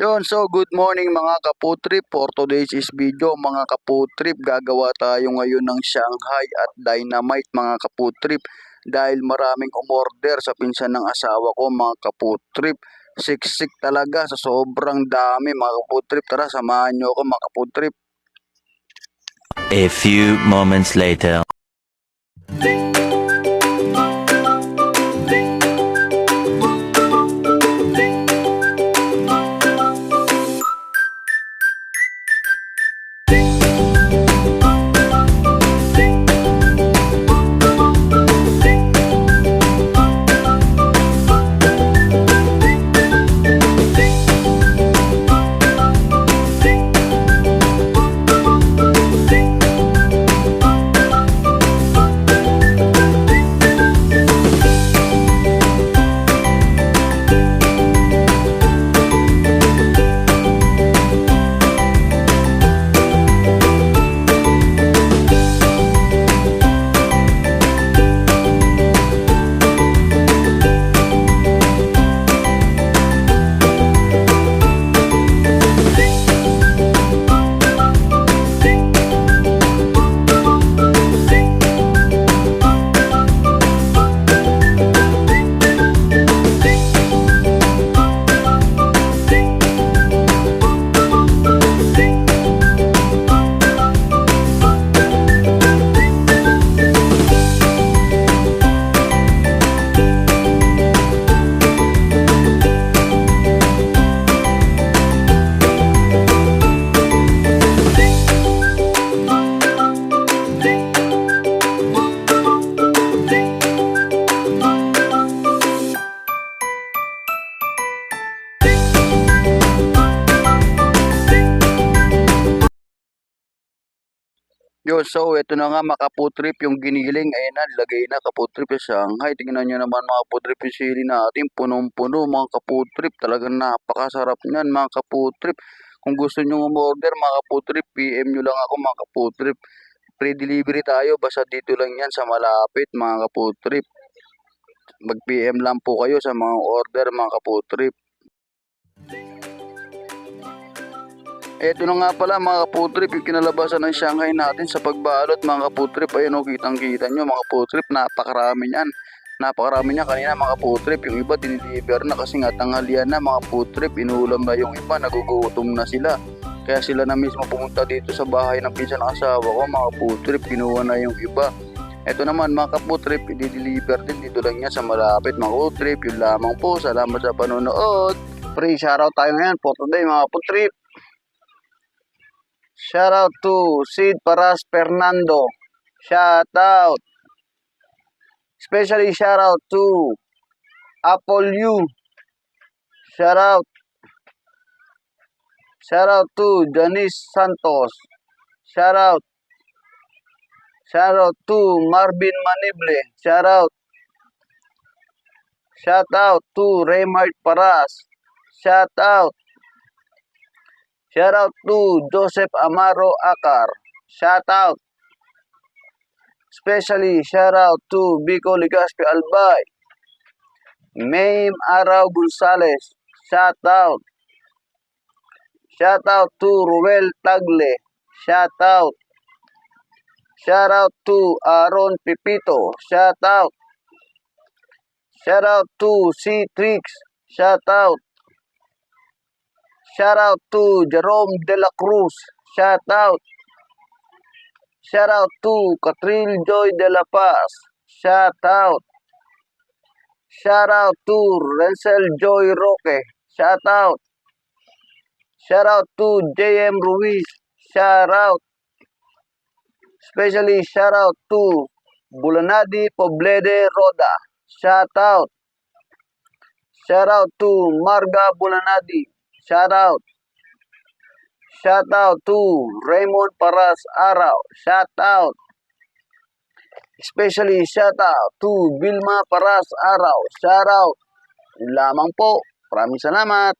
Yun, so good morning mga kaputrip. For today's video mga kaputrip, gagawa tayo ngayon ng Shanghai at Dynamite mga kaputrip. Dahil maraming umorder sa pinsan ng asawa ko mga kaputrip. Siksik talaga sa sobrang dami mga kaputrip. Tara, samahan nyo ako mga kaputrip. A few moments later. Yo, so ito na nga makaputrip yung giniling. Ayan na, lagay na kaputrip sa Shanghai. Tingnan nyo naman mga kaputrip yung sili natin. Punong-puno mga kaputrip. Talagang napakasarap niyan mga kaputrip. Kung gusto nyo umorder mga kaputrip, PM nyo lang ako mga kaputrip. Pre-delivery tayo. Basta dito lang yan sa malapit mga kaputrip. Mag-PM lang po kayo sa mga order mga kaputrip. Ito na nga pala mga kaputrip, yung kinalabasan ng Shanghai natin sa pagbalot mga kaputrip. Ayun o, kitang-kita nyo mga kaputrip, napakarami niyan. Napakarami niya kanina mga kaputrip. Yung iba dinideliver na kasi nga tanghalian na mga kaputrip. Inuulam na yung iba, nagugutom na sila. Kaya sila na mismo pumunta dito sa bahay ng pinsan ng asawa ko mga kaputrip. Kinuha na yung iba. Ito naman mga kaputrip, i-deliver din dito lang niya sa malapit mga kaputrip. Yun lamang po, salamat sa panonood. Free shoutout tayo ngayon for today mga kaputrip. Shout out to Sid Paras Fernando. Shout out. Especially shout out to Apple U. Shout out. Shout out to Janice Santos. Shout out. Shout out to Marvin Manible. Shout out. Shout out to Raymart Paras. Shout out. Shout out to Joseph Amaro Akar. Shout out. Especially shout out to Bico Ligaspi Albay. Maim Araw Gonzales. Shout out. Shout out to Ruel Tagle. Shout out. Shout out to Aaron Pipito. Shout out. Shout out to C-Trix. Shout out. Shout out to Jerome De La Cruz. Shout out. Shout out to Catril Joy De La Paz. Shout out. Shout out to Renzel Joy Roque. Shout out. Shout out to JM Ruiz. Shout out. Especially shout out to Bulanadi Poblede Roda. Shout out. Shout out to Marga Bulanadi. Shout out. Shout out to Raymond Paras Araw. Shout out. Especially shout out to Vilma Paras Araw. Shout out. Yun lamang po. Maraming salamat.